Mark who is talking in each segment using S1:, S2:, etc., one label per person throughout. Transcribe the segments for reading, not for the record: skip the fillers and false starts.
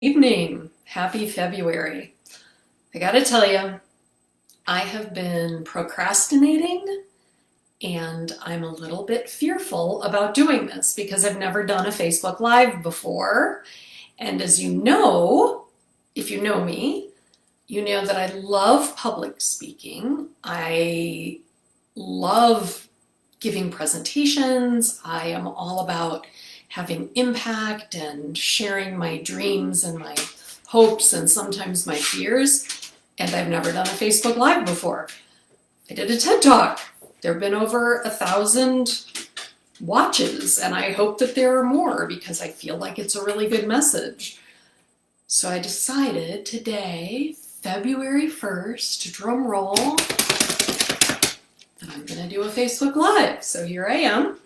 S1: Evening. Happy February. I gotta tell you, I have been procrastinating and I'm a little bit fearful about doing this because I've never done a Facebook Live before. And as you know, if you know me, you know that I love public speaking. I love giving presentations. I am all about having impact and sharing my dreams and my hopes and sometimes my fears. And I've never done a Facebook Live before. I did a TED Talk. There have been over 1,000 watches, and I hope that there are more because I feel like it's a really good message. So I decided today, February 1st, drum roll, that I'm going to do a Facebook Live. So here I am.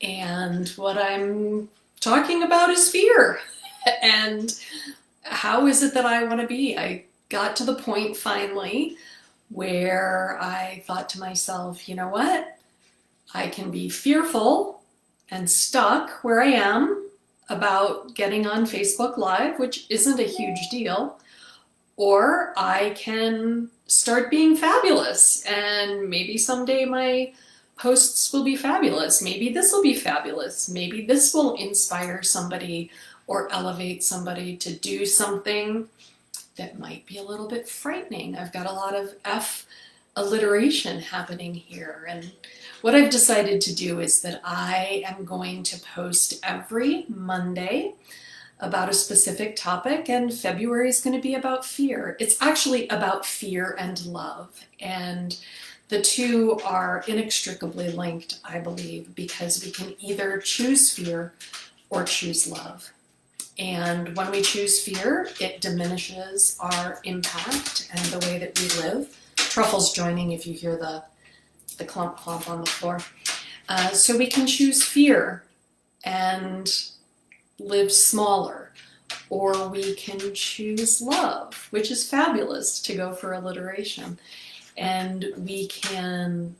S1: And what I'm talking about is fear. And how is it that I want to be? I got to the point finally where I thought to myself, you know what? I can be fearful and stuck where I am about getting on Facebook Live, which isn't a huge deal, or I can start being fabulous and maybe someday my posts will be fabulous. Maybe this will be fabulous. Maybe this will inspire somebody or elevate somebody to do something that might be a little bit frightening. I've got a lot of F alliteration happening here. And what I've decided to do is that I am going to post every Monday about a specific topic, and February is going to be about fear. It's actually about fear and love. And the two are inextricably linked, I believe, because we can either choose fear or choose love. And when we choose fear, it diminishes our impact and the way that we live. Truffle's joining if you hear the clump clomp on the floor. So we can choose fear and live smaller, or we can choose love, which is fabulous to go for alliteration. And we can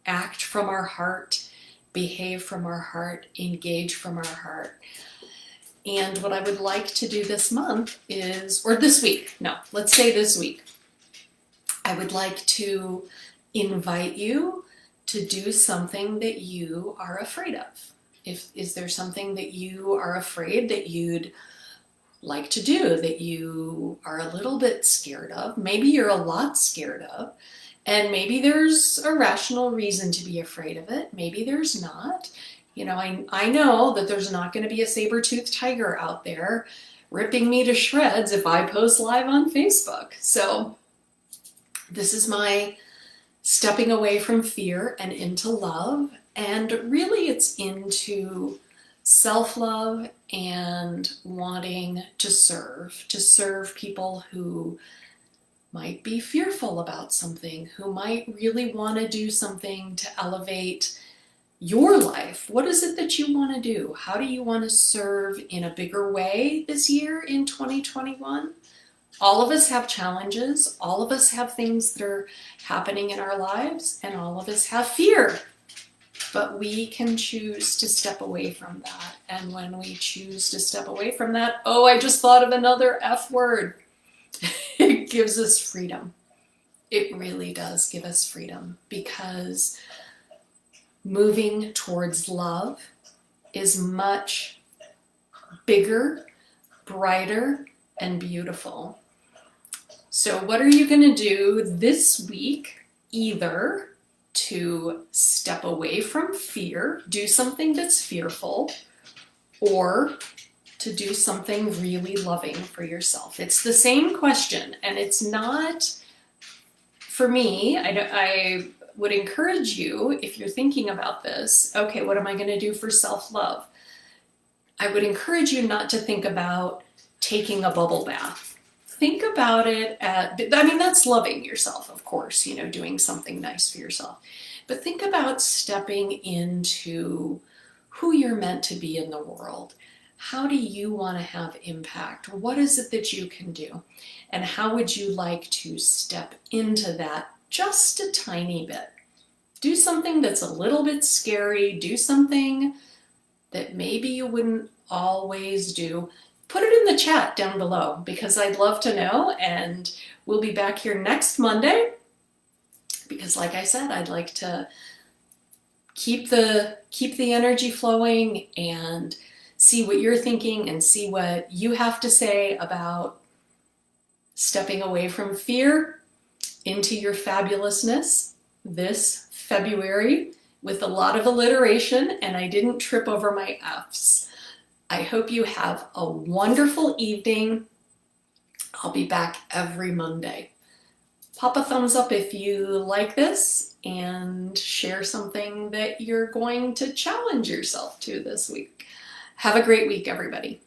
S1: act from our heart, behave from our heart, engage from our heart. And what I would like to do this month is, or this week, no, let's say this week, I would like to invite you to do something that you are afraid of. Is there something that you are afraid that you'd like to do, that you are a little bit scared of? Maybe you're a lot scared of, and maybe there's a rational reason to be afraid of it. Maybe there's not. You know, I know that there's not going to be a saber-toothed tiger out there ripping me to shreds if I post live on Facebook. So this is my stepping away from fear and into love. And really it's into self-love and wanting to serve people who might be fearful about something, who might really want to do something to elevate your life. What is it that you want to do? How do you want to serve in a bigger way this year in 2021? All of us have challenges. All of us have things that are happening in our lives, and all of us have fear. But we can choose to step away from that. And when we choose to step away from that, oh, I just thought of another F word. It gives us freedom. It really does give us freedom, because moving towards love is much bigger, brighter, and beautiful. So what are you going to do this week? Either to step away from fear, do something that's fearful, or to do something really loving for yourself. It's the same question, and it's not, for me, I would encourage you, if you're thinking about this, okay, what am I going to do for self-love? I would encourage you not to think about taking a bubble bath. Think about it that's loving yourself, of course, you know, doing something nice for yourself. But think about stepping into who you're meant to be in the world. How do you want to have impact? What is it that you can do? And how would you like to step into that just a tiny bit? Do something that's a little bit scary. Do something that maybe you wouldn't always do. put it in the chat down below because I'd love to know, and we'll be back here next Monday because like I said, I'd like to keep the energy flowing and see what you're thinking and see what you have to say about stepping away from fear into your fabulousness this February with a lot of alliteration, and I didn't trip over my F's. I hope you have a wonderful evening. I'll be back every Monday. Pop a thumbs up if you like this and share something that you're going to challenge yourself to this week. Have a great week, everybody.